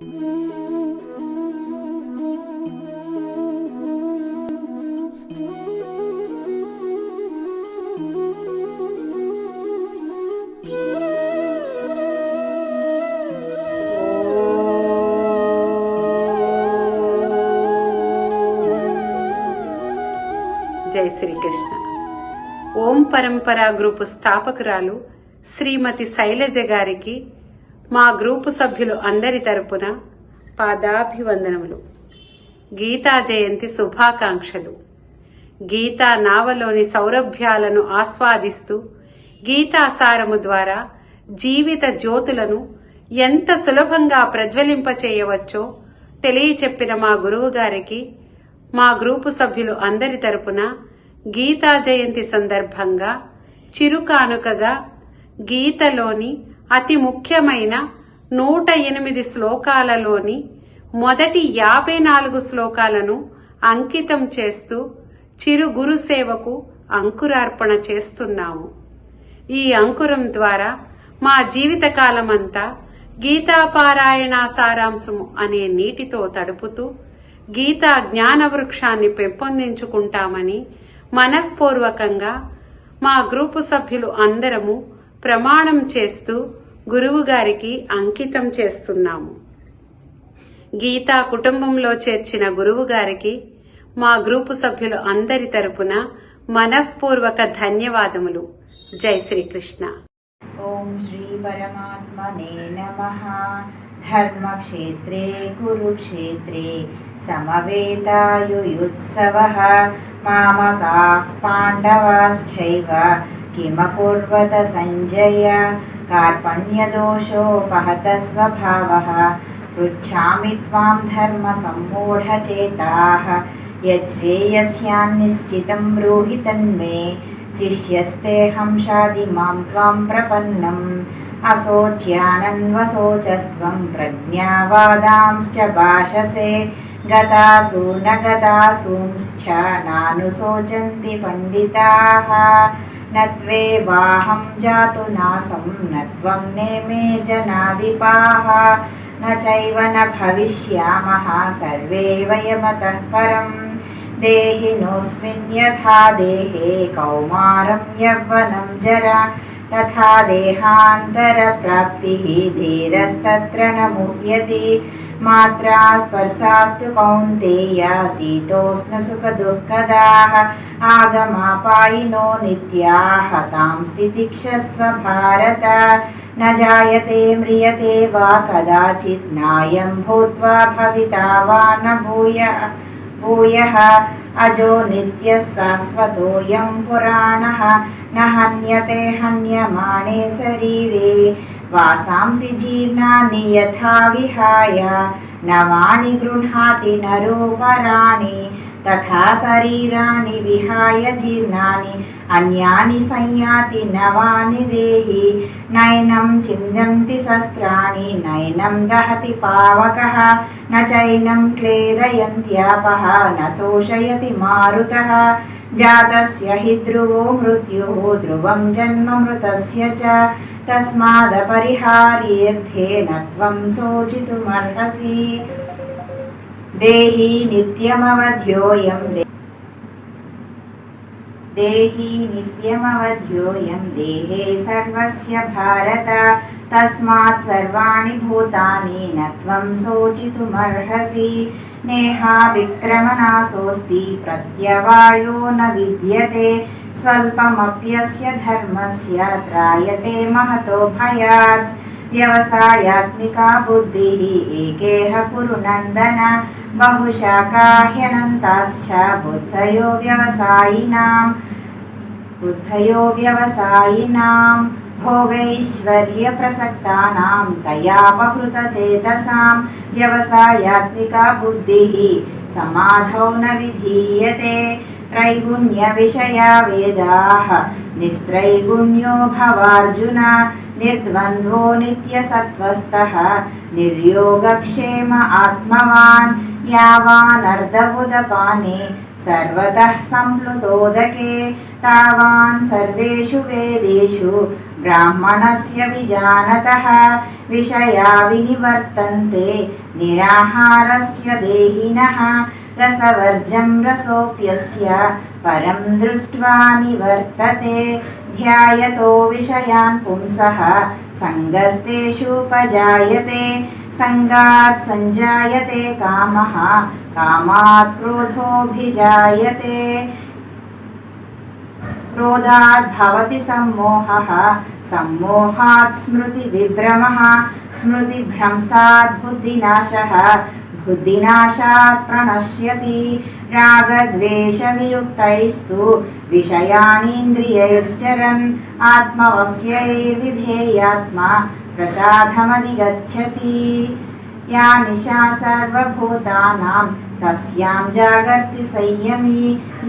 జై శ్రీకృష్ణ. ఓం పరంపర గ్రూపు స్థాపకురాలు శ్రీమతి శైలజ గారికి మా గ్రూపు సభ్యులు అందరి తరపున పాదాభివందనములు. గీతా జయంతి శుభాకాంక్షలు. గీతా నావలోని సౌరభ్యాలను ఆస్వాదిస్తూ గీతాసారము ద్వారా జీవిత జ్యోతులను ఎంత సులభంగా ప్రజ్వలింపచేయవచ్చో తెలియచెప్పిన మా గురువు గారికి మా గ్రూపు సభ్యులు అందరి తరపున గీతా జయంతి సందర్భంగా చిరుకానుకగా గీతలోని అతి ముఖ్యమైన 108 శ్లోకాలలోని మొదటి 54 శ్లోకాలను అంకితం చేస్తూ చిరు గురు సేవకు అంకురార్పణ చేస్తున్నాము. ఈ అంకురం ద్వారా మా జీవితకాలమంతా గీతాపారాయణ సారాంశము అనే నీటితో తడుపుతూ గీతా జ్ఞాన వృక్షాన్ని పెంపొందించుకుంటామని మనఃపూర్వకంగా మా గ్రూపు సభ్యులు అందరము ప్రమాణం చేస్తూ గురువు గారికి అంకితం చేస్తున్నాము. గీతా కుటుంబంలో చేర్చిన గురువు గారికి మా గ్రూపు సభ్యులు అందరి తరపున మనఃపూర్వక ధన్యవాదములు. జై శ్రీకృష్ణ. ఓం శ్రీ పరమాత్మనే నమః. ధర్మక్షేత్రే కురుక్షేత్రే సమవేతాయుయుత్సవః మామకాః పాండవాశ్చైవ కిమకుర్వత సంజయ కార్పణ్యదోషోపహత స్వభావః పృచ్ఛామి త్వాం ధర్మ సమ్మూఢచేతాః యచ్ఛ్రేయస్యాన్నిశ్చితం బ్రూహి తన్మే శిష్యస్తేహం షాది మాం త్వాం ప్రపన్నం అశోచ్యానన్వశోచస్త్వం ప్రజ్ఞావాదాంశ్చ భాషసే గతాసు న గతాసూంశ్చ నానుశోచంతి పండితాః నత్వేవాహం జాతు నాసం నత్వం నేమే జనాధిపాః న చైవ న భవిష్యామః సర్వే వయమతః పరం దేహినోస్మిన్ యథా దేహే కౌమారం యవ్వనం జరా తథా దేహాంతర ప్రాప్తిః ధీరస్తత్ర న ముహ్యతి మాత్రా స్పర్శాస్తు కౌంతేయ శీతోష్ణ సుఖ దుఃఖదాః ఆగమాపాయినో నిత్యాః తాం స్థితిక్షస్వ భారత న జాయతే మ్రియతే వా కదాచిత్ నాయం భూత్వా భవితా వా న భూయః అజో నిత్యః శాశ్వతోऽయం పురాణః న హన్యతే హన్యమానే శరీరే వాసాంసి జీర్ణాని యథా విహాయ నవాని గృహాతి నరోపరాణి తథా శరీరాణి విహాయ జీర్ణాని అన్యాని సంయాతి నవాని దేహి నైనం చిందంతి శస్త్రాణి నైనం దహతి పావకః న చైనం క్లేదయంత్యాపః న శోషయతి మారుతః జాతస్య హి ధ్రువో మృత్యుః ధ్రువం జన్మ మృతస్య చ తస్మాదపరిహార్యేర్థేన త్వం శోచితుమర్హసి దేహి నిత్యమవధ్యోయం దేహే సర్వస్య భారత తస్మాత్ సర్వాణి భూతాని న త్వం శోచితుమర్హసి నేహా విక్రమనాశోస్తి ప్రత్యవాయో న విద్యతే స్వల్పమప్యస్య ధర్మస్య త్రాయతే మహతో భయాత్ వ్యవసాయాత్మికా బుద్ధిః ఏకేహ కురు నందన బహుశాఖా హ్యనంతాశ్చ బుద్ధయో వ్యవసాయినాం భోగైశ్వర్య ప్రసక్తానాం తయాపహృతచేతసాం వ్యవసాయాత్మికా బుద్ధిః సమాధౌ న విధీయతే త్రైగుణ్య విషయా వేదాః నిస్త్రైగుణ్యో భవార్జున నిర్ద్వంద్వో నిత్యసత్వస్థః నిర్యోగక్షేమ ఆత్మవాన్ యావానర్ధబుదపానే సర్వతః సంప్లుతోదకే తావాన్ సర్వేషు వేదేషు ब्राह्मणस्य विजानतः विषया विनिवर्तन्ते निराहारस्य देहिनः रसवर्जं रसोऽप्यस्य परं दृष्ट्वा निवर्तते ध्यायतो विषयान् पुंसः सङ्गस्तेषुपजायते सङ्गात् सञ्जायते कामः कामात् क्रोधोऽभिजायते क्रोधात् भवति सम्मोहः सम्मोहात् स्मृतिविभ्रमः स्मृतिभ्रंशात् बुद्धिनाशः बुद्धिनाशात् प्रणश्यति रागद्वेषवियुक्तैस्तु विषयानीन्द्रियैश्चरन् आत्मवश्यैर्विधेयात्मा प्रसादमधिगच्छति या निशा सर्वभूतानां तस्यां जागर्ति संयमी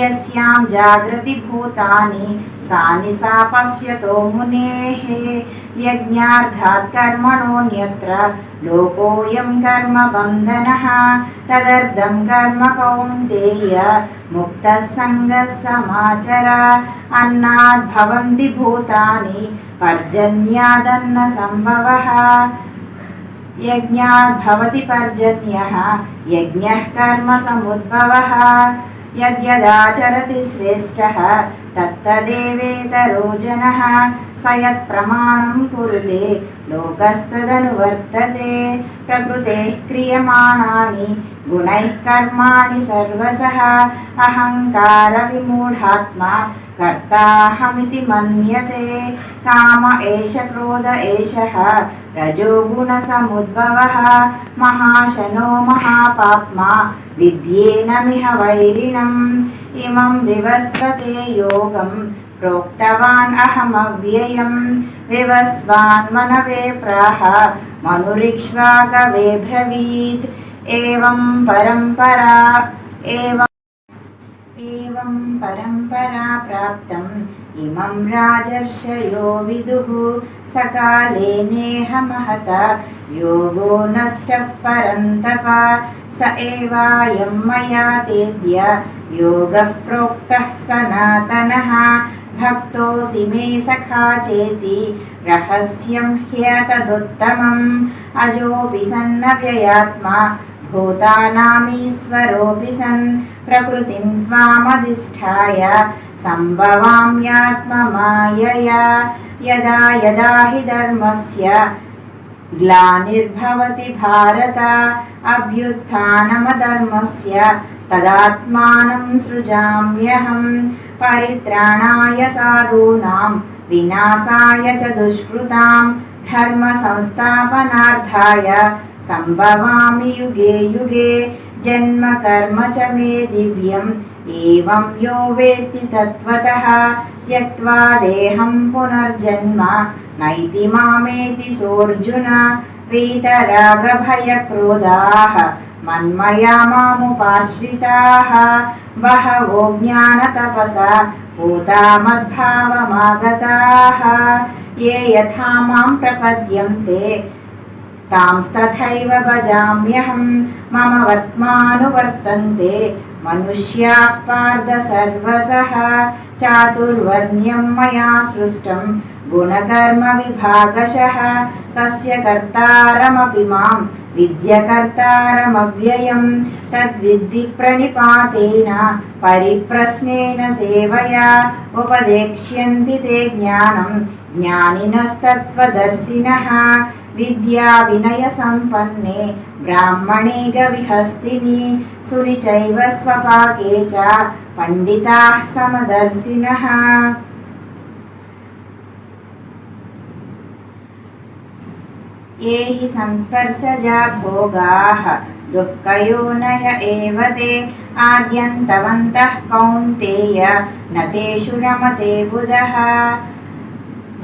यस्यां जागृति भूतानि सा निशा पश्यतो मुनेः यज्ञार्थात् कर्मणोऽन्यत्र लोकोऽयं कर्मबन्धनः तदर्थं कर्म कौन्तेय मुक्तः सङ्गः समाचर अन्नात् भवन्ति भूतानि पर्जन्यादन्नसम्भवः यज्ञात् भवति पर्जन्यः यज्ञः कर्मसमुद्भवः यद्यदाचरति श्रेष्ठः तत्तदेवेतरो जनः स यत्प्रमाणं कुरुते लोकस्तदनुवर्तते प्रकृतेः क्रियमाणानि गुणैः कर्माणि सर्वशः अहङ्कारविमूढात्मा कर्ताहमिति मन्यते काम एष क्रोध एषः रजोगुणसमुद्भवः महाशनो महापाप्मा विद्येनमिह वैरिणम् इमं विवस्वते योगं प्रोक्तवान् अहमव्ययं विवस्वान् मनवे प्राह मनुरिक्ष्वाकवे ब्रवीत् एवं परम्परा प्राप्तम् इमं राजर्षयो विदुः सकाले नेह महता योगो नष्टः परन्तप स एवायं मया तेद्य योगः प्रोक्तः सनातनः भक्तोऽसि मे सखा चेति रहस्यं ह्यतदुत्तमम् अजोऽपि सन्नव्ययात्मा भूतानामीश्वरोऽपि सन् प्रकृतिं स्वामधिष्ठाय सम्भवाम्यात्ममायया यदा यदा हि धर्मस्य ग्लानिर्भवति भारत अभ्युत्थानमधर्मस्य तदात्मानं सृजाम्यहं परित्राणाय साधूनां विनाशाय च दुष्कृतां धर्मसंस्थापनार्थाय सम्भवामि युगे युगे जन्म कर्म च मे दिव्यम् एवं यो वेत्ति तत्त्वतः त्यक्त्वा देहं पुनर्जन्म नैति मामेति सोऽर्जुन वीतरागभयक्रोधाः मन्मया मामुपाश्रिताः बहवो ज्ञानतपसा पूता मद्भावमागताः ये यथा मां प्रपद्यन्ते तांस्तथैव भजाम्यहं मम वर्त्मानुवर्तन्ते मनुष्याः पार्थ सर्वशः चातुर्वर्ण्यं मया सृष्टं गुणकर्मविभागशः तस्य कर्तारमपि मां विद्यकर्तारमव्ययं तद्विद्धि प्रणिपातेन परिप्रश्नेन सेवया उपदेक्ष्यन्ति ते ज्ञानं ज्ञानिनस्तत्त्वदर्शिनः विद्या विनयसम्पन्ने ब्राह्मणे गविहस्तिनि सुनिचैव स्वपाके च पण्डिताः समदर्शिनः ये हि संस्पर्शजा भोगाः दुःखयोनय एव ते आद्यन्तवन्तः कौन्तेय न तेषु रमते बुधः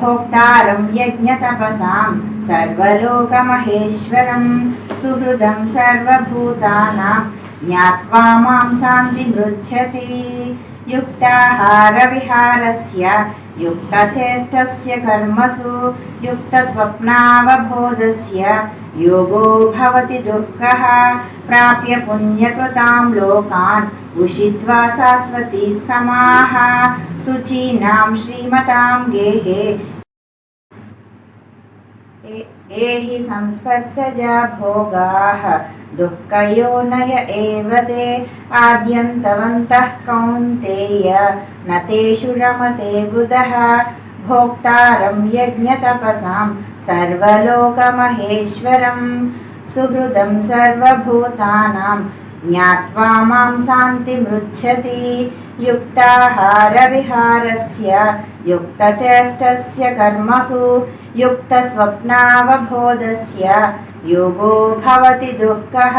भोक्तारं यज्ञतपसां सर्वलोकमहेश्वरं सुहृदं सर्वभूतानां ज्ञात्वा मां शान्तिमृच्छति युक्ताहारविहारस्य युक्तचेष्टस्य कर्मसु युक्तस्वप्नावबोधस्य योगो भवति दुःखः प्राप्य पुण्यकृतां लोकान् उषित्वा शाश्वती समाः शुचीनां श्रीमतां गेहे ये हि संस्पर्शजा भोगाः दुःखयोनय एव ते आद्यन्तवन्तः कौन्तेय न तेषु रमते बुधः भोक्तारं यज्ञतपसां सर्वलोकमहेश्वरं सुहृदं सर्वभूतानां ज्ञात्वा मां शान्तिमृच्छति युक्ताहारविहारस्य युक्तचेष्टस्य कर्मसु युक्तस्वप्नावबोधस्य योगो भवति दुःखः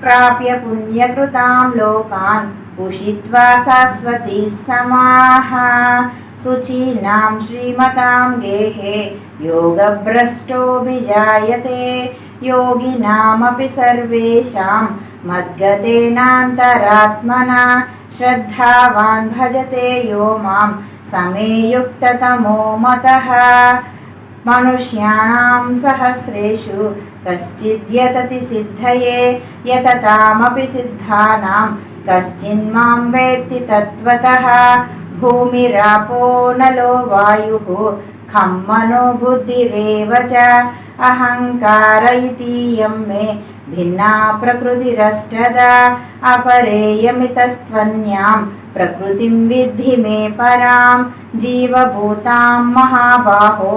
प्राप्य पुण्यकृतां लोकान् उषित्वा शाश्वती समाः शुचीनां श्रीमतां गेहे योगभ्रष्टोऽभिजायते योगिनामपि सर्वेषां मद्गतेनान्तरात्मना श्रद्धावान् भजते यो मां समे युक्ततमो मतः मनुष्याणां सहस्रेषु कश्चिद्यतति सिद्धये यततामपि सिद्धानां कश्चिन्मां वेत्ति तत्त्वतः भूमिरापो नलो वायुः खं मनो बुद्धिरेव च अहङ्कार इतीयं मे भिन्ना प्रकृतिरष्टदा अपरेयमितस्त्वन्यां प्रकृतिं विद्धि मे परां जीवभूतां महाबाहो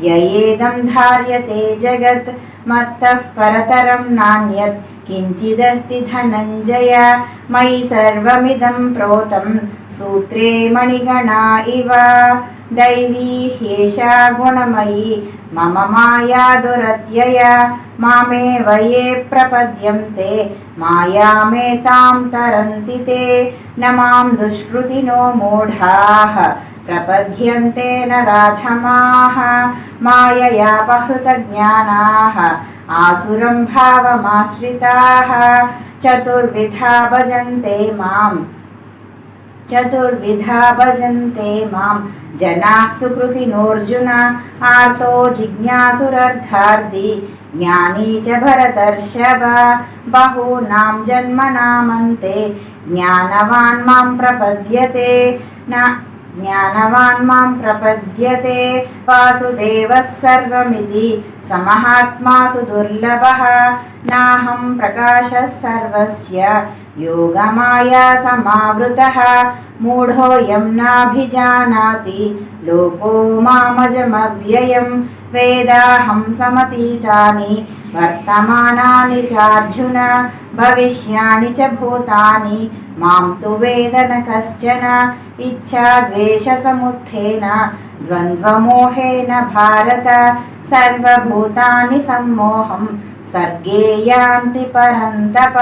ययेदं धार्यते जगत् मत्तः परतरं नान्यत् किञ्चिदस्ति धनञ्जय मयि सर्वमिदं प्रोतं सूत्रे मणिगणा इव दैवी ह्येषा गुणमयी मम माया दुरत्यय मामेव ये प्रपद्यन्ते मायामेतां तरन्ति ते न मां दुष्कृतिनो मूढाः प्रपद्यन्ते नराधमाः माययापहृतज्ञानाः आसुरं भावमाश्रिताः चतुर्विधा भजन्ते मां जनाः सुकृतिनोऽर्जुन आर्तो जिज्ञासुरर्थार्थी ज्ञानी च भरतर्षभ बहूनां जन्मनामन्ते ज्ञानवान् मां प्रपद्यते वासुदेवः सर्वमिति समहात्मासु दुर्लभः नाहं प्रकाशः सर्वस्य योगमाया समावृतः मूढोऽयं नाभिजानाति लोको मामजमव्ययं वेदाहं समतीतानि वर्तमानानि चार्जुन भविष्याणि च भूतानि मां तु वेद न कश्चन इच्छाद्वेषसमुत्थेन द्वन्द्वमोहेन भारत सर्वभूतानि सम्मोहं सर्गे यान्ति परन्तप।